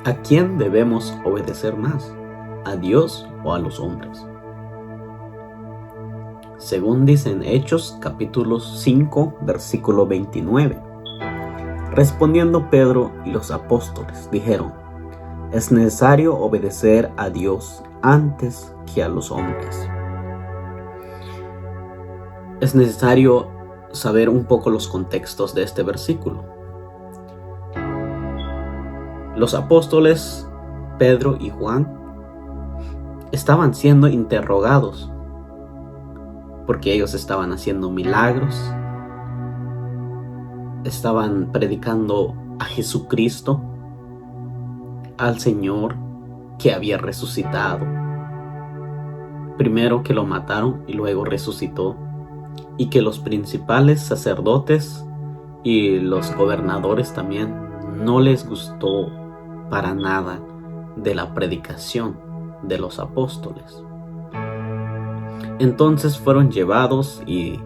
¿A quién debemos obedecer más? ¿A Dios o a los hombres? Según dicen Hechos capítulo 5 versículo 29. Respondiendo Pedro y los apóstoles dijeron: es necesario obedecer a Dios antes que a los hombres. Es necesario saber un poco los contextos de este versículo. Los apóstoles Pedro y Juan estaban siendo interrogados porque ellos estaban haciendo milagros, estaban predicando a Jesucristo, al Señor que había resucitado. Primero que lo mataron y luego resucitó, y que los principales sacerdotes y los gobernadores también no les gustó para nada de la predicación de los apóstoles. Entonces fueron llevados y,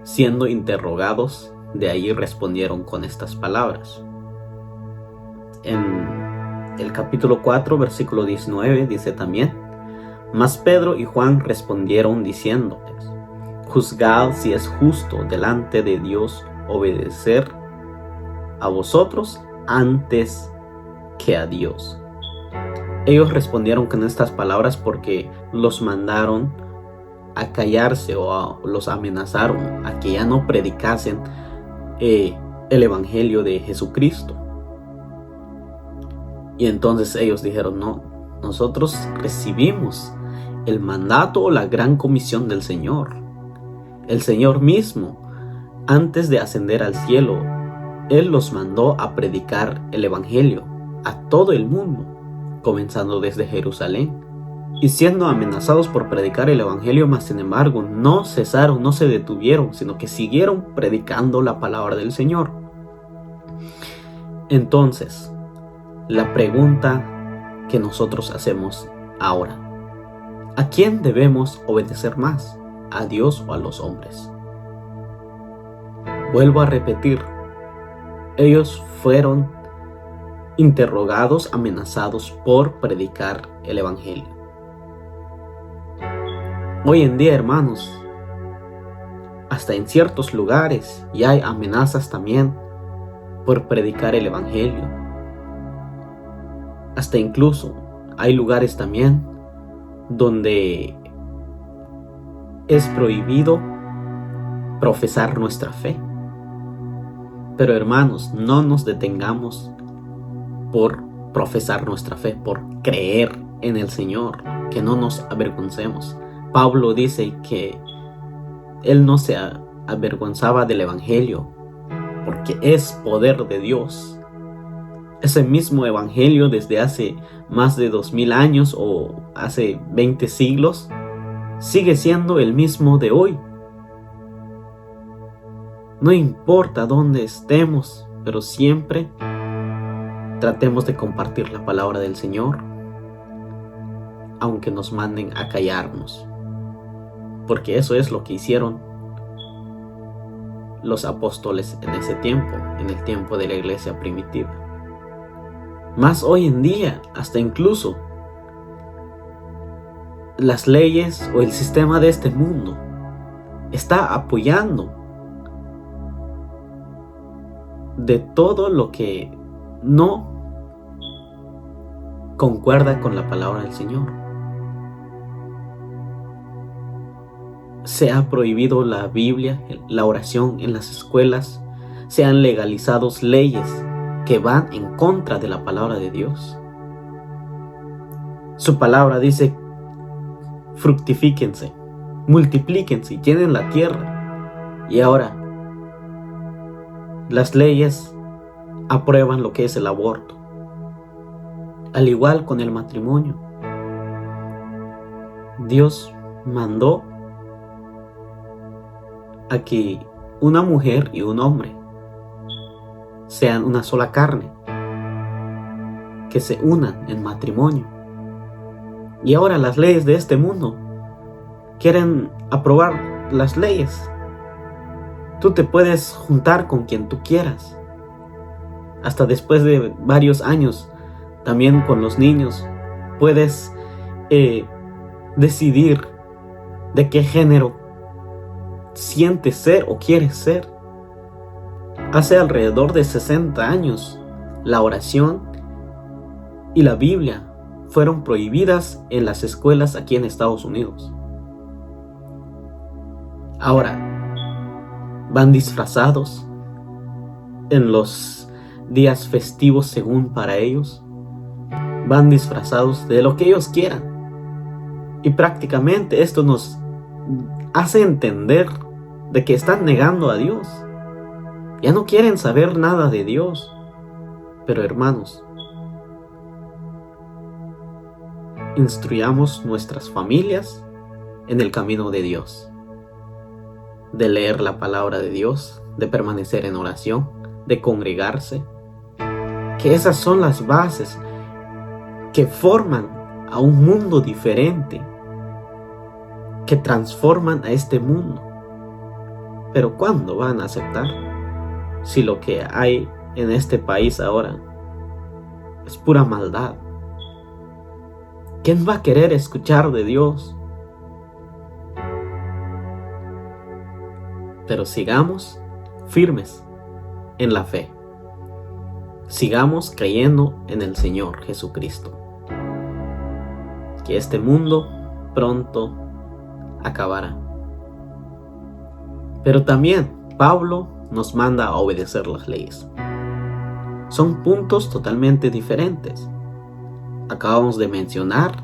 siendo interrogados, de ahí respondieron con estas palabras. En el capítulo 4, versículo 19 dice también: mas Pedro y Juan respondieron diciéndoles: juzgad si es justo delante de Dios obedecer a vosotros antes que a Dios. Ellos respondieron con estas palabras porque los mandaron a callarse o los amenazaron a que ya no predicasen el evangelio de Jesucristo. Y entonces ellos dijeron: no, nosotros recibimos el mandato o la gran comisión del Señor. El Señor mismo, antes de ascender al cielo, Él los mandó a predicar el evangelio a todo el mundo, comenzando desde Jerusalén, y siendo amenazados por predicar el evangelio, mas sin embargo no cesaron, no se detuvieron, sino que siguieron predicando la palabra del Señor. Entonces, la pregunta que nosotros hacemos ahora: ¿a quién debemos obedecer más? ¿A Dios o a los hombres? Vuelvo a repetir, ellos fueron interrogados, amenazados por predicar el evangelio. Hoy en día, hermanos, hasta en ciertos lugares ya hay amenazas también por predicar el evangelio. Hasta incluso hay lugares también donde es prohibido profesar nuestra fe. Pero hermanos, no nos detengamos por profesar nuestra fe, por creer en el Señor, que no nos avergoncemos. Pablo dice que él no se avergonzaba del evangelio porque es poder de Dios. Ese mismo evangelio desde hace más de 2000 años o hace 20 siglos sigue siendo el mismo de hoy. No importa dónde estemos, pero siempre tratemos de compartir la palabra del Señor, aunque nos manden a callarnos, porque eso es lo que hicieron los apóstoles en ese tiempo, en el tiempo de la iglesia primitiva. Más hoy en día, hasta incluso las leyes o el sistema de este mundo está apoyando de todo lo que no concuerda con la palabra del Señor. Se ha prohibido la Biblia, la oración en las escuelas. Se han legalizado leyes que van en contra de la palabra de Dios. Su palabra dice: fructifíquense, multiplíquense y llenen la tierra. Y ahora las leyes aprueban lo que es el aborto, al igual con el matrimonio. Dios mandó a que una mujer y un hombre sean una sola carne, que se unan en matrimonio. Y ahora las leyes de este mundo quieren aprobar las leyes. Tú te puedes juntar con quien tú quieras. Hasta después de varios años También con los niños puedes decidir de qué género sientes ser o quieres ser. Hace alrededor de 60 años, la oración y la Biblia fueron prohibidas en las escuelas aquí en Estados Unidos. Ahora, van disfrazados en los días festivos según para ellos. Van disfrazados de lo que ellos quieran. Y prácticamente esto nos hace entender de que están negando a Dios. Ya no quieren saber nada de Dios. Pero hermanos, instruyamos nuestras familias en el camino de Dios, de leer la palabra de Dios, de permanecer en oración, de congregarse, que esas son las bases que forman a un mundo diferente, que transforman a este mundo. Pero ¿cuándo van a aceptar? Si lo que hay en este país ahora es pura maldad. ¿Quién va a querer escuchar de Dios? Pero sigamos firmes en la fe. Sigamos creyendo en el Señor Jesucristo. Que este mundo pronto acabará. Pero también Pablo nos manda a obedecer las leyes. Son puntos totalmente diferentes. Acabamos de mencionar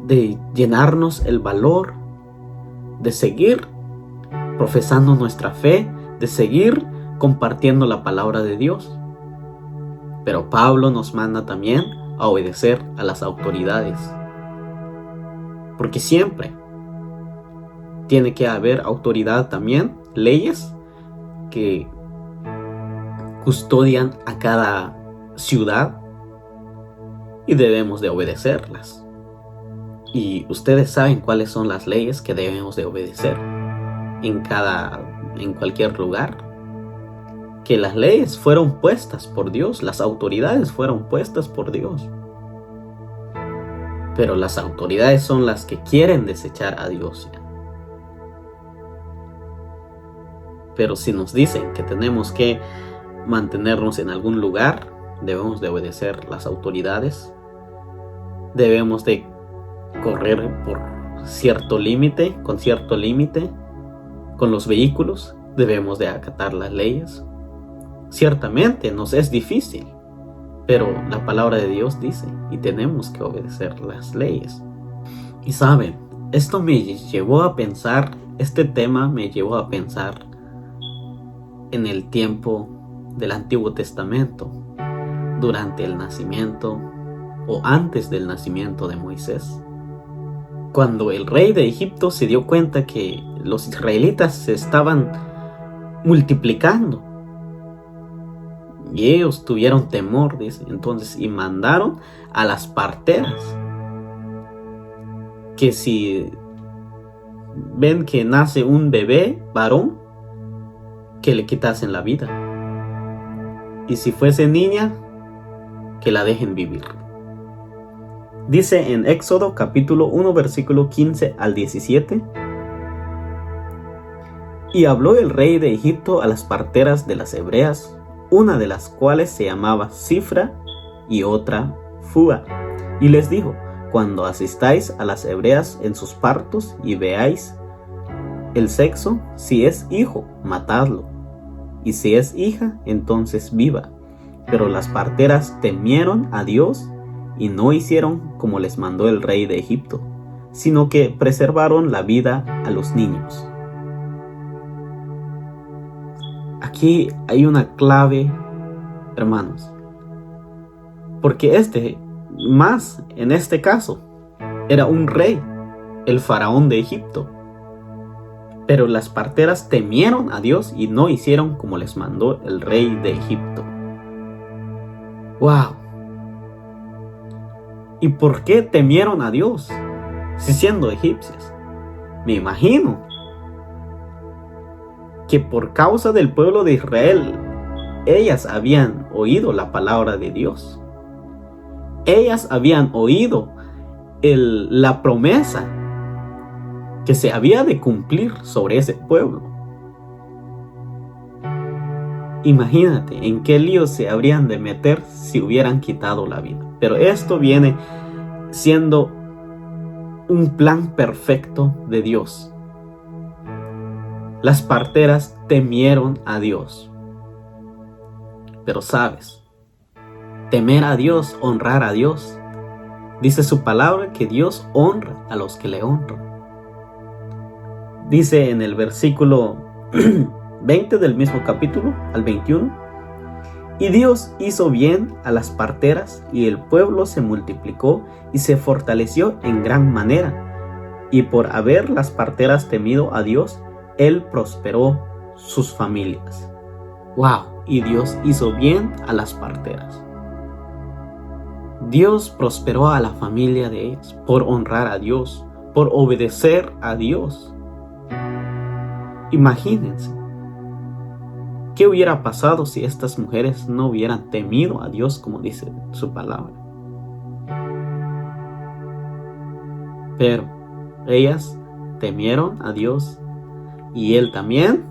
de llenarnos el valor de seguir profesando nuestra fe, de seguir compartiendo la palabra de Dios. Pero Pablo nos manda también a obedecer a las autoridades. Porque siempre tiene que haber autoridad también, leyes que custodian a cada ciudad y debemos de obedecerlas. Y ustedes saben cuáles son las leyes que debemos de obedecer en cualquier lugar. Que las leyes fueron puestas por Dios, las autoridades fueron puestas por Dios. Pero las autoridades son las que quieren desechar a Dios. Pero si nos dicen que tenemos que mantenernos en algún lugar, debemos de obedecer las autoridades. Debemos de correr por cierto límite, con los vehículos. Debemos de acatar las leyes. Ciertamente nos es difícil, pero la palabra de Dios dice y tenemos que obedecer las leyes. Y saben, esto me llevó a pensar, este tema me llevó a pensar en el tiempo del Antiguo Testamento, durante el nacimiento o antes del nacimiento de Moisés. Cuando el rey de Egipto se dio cuenta que los israelitas se estaban multiplicando, y ellos tuvieron temor, dice, entonces, y mandaron a las parteras que si ven que nace un bebé varón, que le quitasen la vida, y si fuese niña, que la dejen vivir. Dice en Éxodo capítulo 1 versículo 15 al 17: Y habló el rey de Egipto a las parteras de las hebreas, una de las cuales se llamaba Cifra y otra Fua, y les dijo: Cuando asistáis a las hebreas en sus partos y veáis el sexo, si es hijo, matadlo, y si es hija, entonces viva. Pero las parteras temieron a Dios y no hicieron como les mandó el rey de Egipto, sino que preservaron la vida a los niños. Aquí hay una clave, hermanos, porque en este caso, era un rey, el faraón de Egipto. Pero las parteras temieron a Dios y no hicieron como les mandó el rey de Egipto. ¡Wow! ¿Y por qué temieron a Dios? Si siendo egipcias, me imagino que por causa del pueblo de Israel, ellas habían oído la palabra de Dios. Ellas habían oído la promesa que se había de cumplir sobre ese pueblo. Imagínate en qué lío se habrían de meter si hubieran quitado la vida. Pero esto viene siendo un plan perfecto de Dios. Las parteras temieron a Dios. Pero sabes, temer a Dios, honrar a Dios, dice su palabra que Dios honra a los que le honran. Dice en el versículo 20 del mismo capítulo al 21: y Dios hizo bien a las parteras, y el pueblo se multiplicó y se fortaleció en gran manera, y por haber las parteras temido a Dios, Él prosperó sus familias. ¡Wow! Y Dios hizo bien a las parteras. Dios prosperó a la familia de ellas por honrar a Dios, por obedecer a Dios. Imagínense, ¿qué hubiera pasado si estas mujeres no hubieran temido a Dios como dice su palabra? Pero ellas temieron a Dios y Él también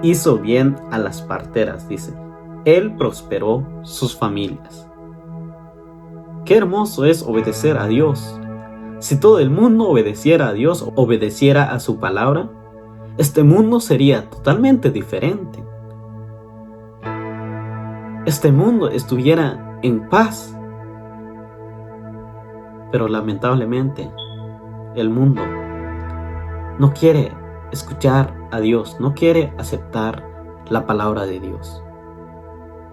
hizo bien a las parteras, dice. Él prosperó sus familias. Qué hermoso es obedecer a Dios. Si todo el mundo obedeciera a Dios, obedeciera a su palabra, este mundo sería totalmente diferente. Este mundo estuviera en paz. Pero lamentablemente, el mundo no quiere escuchar a Dios, no quiere aceptar la palabra de Dios.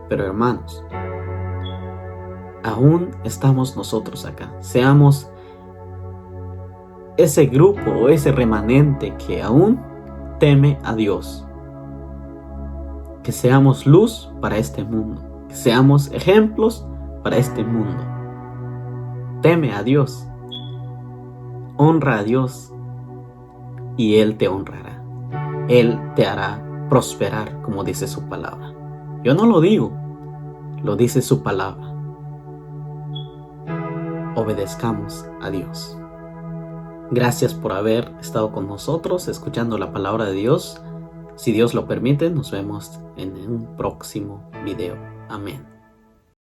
Pero hermanos, aún estamos nosotros acá. Seamos ese grupo o ese remanente que aún teme a Dios. Que seamos luz para este mundo. Que seamos ejemplos para este mundo. Teme a Dios. Honra a Dios. Y Él te honrará. Él te hará prosperar, como dice su palabra. Yo no lo digo, lo dice su palabra. Obedezcamos a Dios. Gracias por haber estado con nosotros escuchando la palabra de Dios. Si Dios lo permite, nos vemos en un próximo video. Amén.